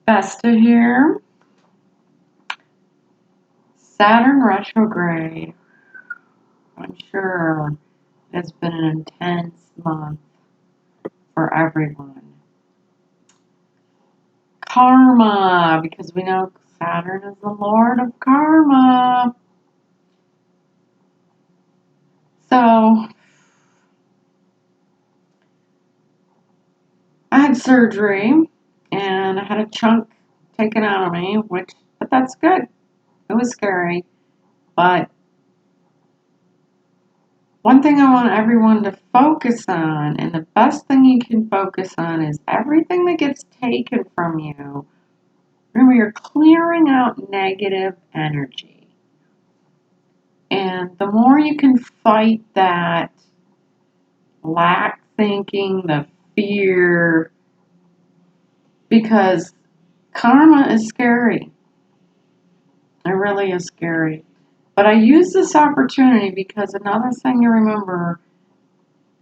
Vesta here. Saturn retrograde. I'm sure it's been an intense month for everyone. Karma, because we know Saturn is the lord of karma. So, I had surgery and I had a chunk taken out of me, but that's good. It was scary. But one thing I want everyone to focus on, and the best thing you can focus on, is everything that gets taken from you. Remember, you're clearing out negative energy. And the more you can fight that lack thinking, the fear, because karma is scary. It really is scary. But I use this opportunity because another thing to remember,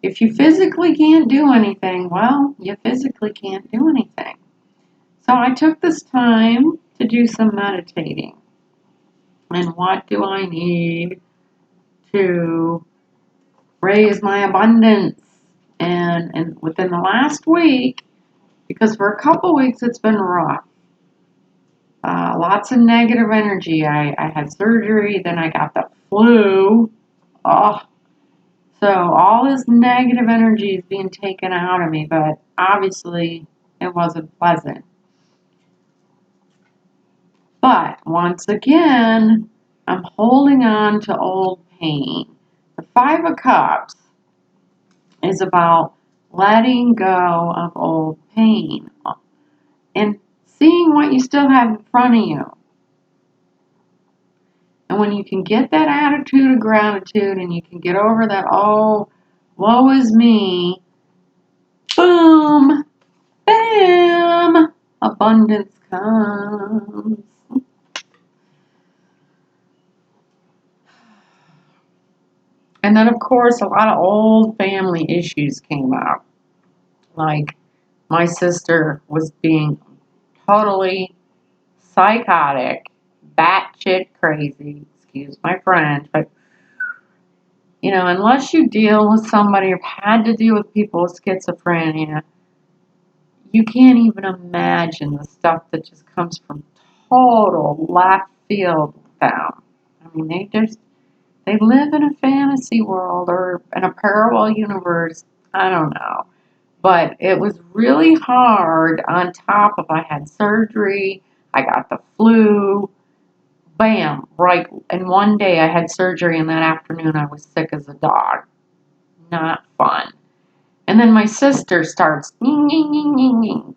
if you physically can't do anything, well, you physically can't do anything. So I took this time to do some meditating. And what do I need to raise my abundance? And within the last week, because for a couple weeks it's been rough. Lots of negative energy. I had surgery, then I got the flu. Oh, so all this negative energy is being taken out of me, but obviously it wasn't pleasant. But once again, I'm holding on to old pain. The Five of Cups is about letting go of old pain and seeing what you still have in front of you. And when you can get that attitude of gratitude and you can get over that, oh, woe is me, boom, bam, abundance comes. And then, of course, a lot of old family issues came up. Like, my sister was being totally psychotic, batshit crazy, excuse my French, but, unless you deal with somebody or had to deal with people with schizophrenia, you can't even imagine the stuff that just comes from total left field with them. I mean, they live in a fantasy world or in a parallel universe. I don't know. But it was really hard on top of I had surgery, I got the flu, bam, right. And one day I had surgery and that afternoon I was sick as a dog. Not fun. And then my sister starts screaming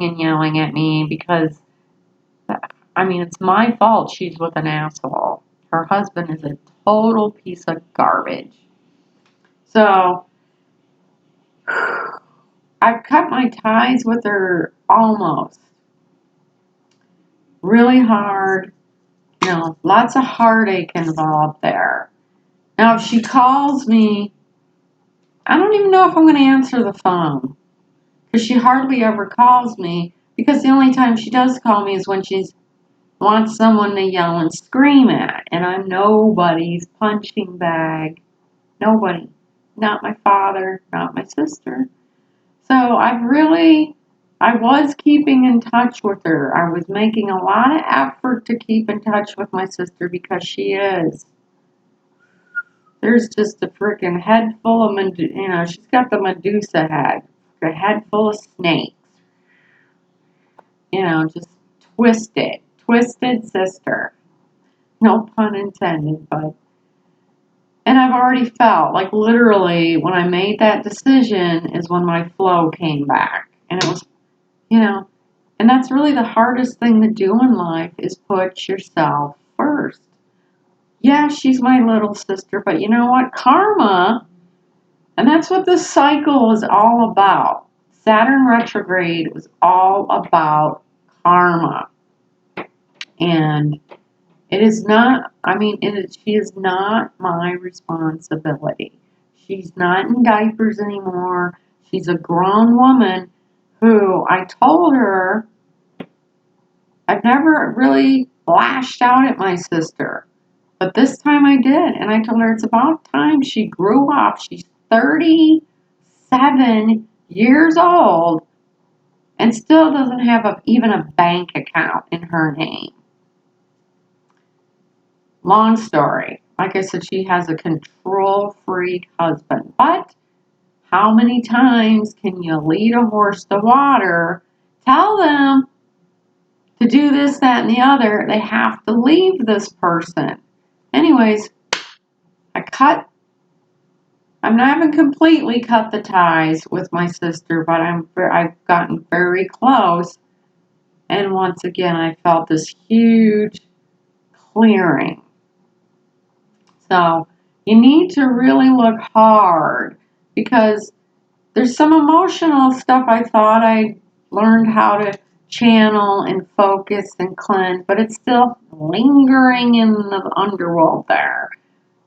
and yelling at me because, it's my fault she's with an asshole. Her husband is a total piece of garbage. So, I've cut my ties with her almost. Really hard. Lots of heartache involved there. Now, if she calls me, I don't even know if I'm going to answer the phone. Because she hardly ever calls me. Because the only time she does call me is when she wants someone to yell and scream at. And I'm nobody's punching bag. Nobody. Not my father, not my sister. So I was keeping in touch with her. I was making a lot of effort to keep in touch with my sister because there's just a freaking head full of, she's got the Medusa head, a head full of snakes. Just twisted sister. No pun intended, but, and I've already felt, like literally, when I made that decision is when my flow came back. And it was, and that's really the hardest thing to do in life is put yourself first. Yeah, she's my little sister, but you know what? Karma, and that's what this cycle is all about. Saturn retrograde was all about karma. And it is not, she is not my responsibility. She's not in diapers anymore. She's a grown woman who I told her I've never really lashed out at my sister, but this time I did, and I told her it's about time she grew up. She's 37 years old and still doesn't have even a bank account in her name. Long story. Like I said, she has a control freak husband. But how many times can you lead a horse to water? Tell them to do this, that, and the other. They have to leave this person. Anyways, I'm not even completely cut the ties with my sister, but I've gotten very close. And once again, I felt this huge clearing. So you need to really look hard because there's some emotional stuff I thought I learned how to channel and focus and cleanse, but it's still lingering in the underworld there.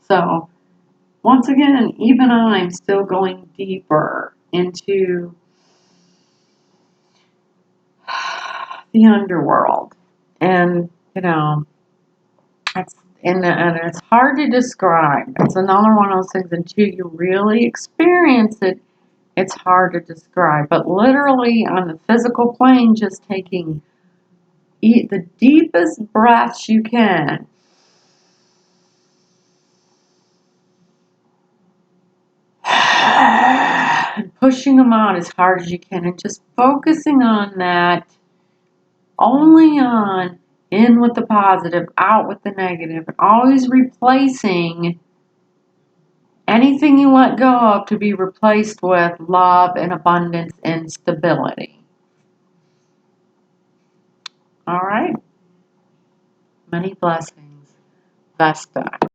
So once again, even I'm still going deeper into the underworld. And, it's and it's hard to describe. It's another one of those things until you really experience it, it's hard to describe. But literally on the physical plane, just taking the deepest breaths you can. And pushing them out as hard as you can and just focusing on that, only on in with the positive, out with the negative, and always replacing anything you let go of to be replaced with love and abundance and stability. All right. Many blessings. Vesta.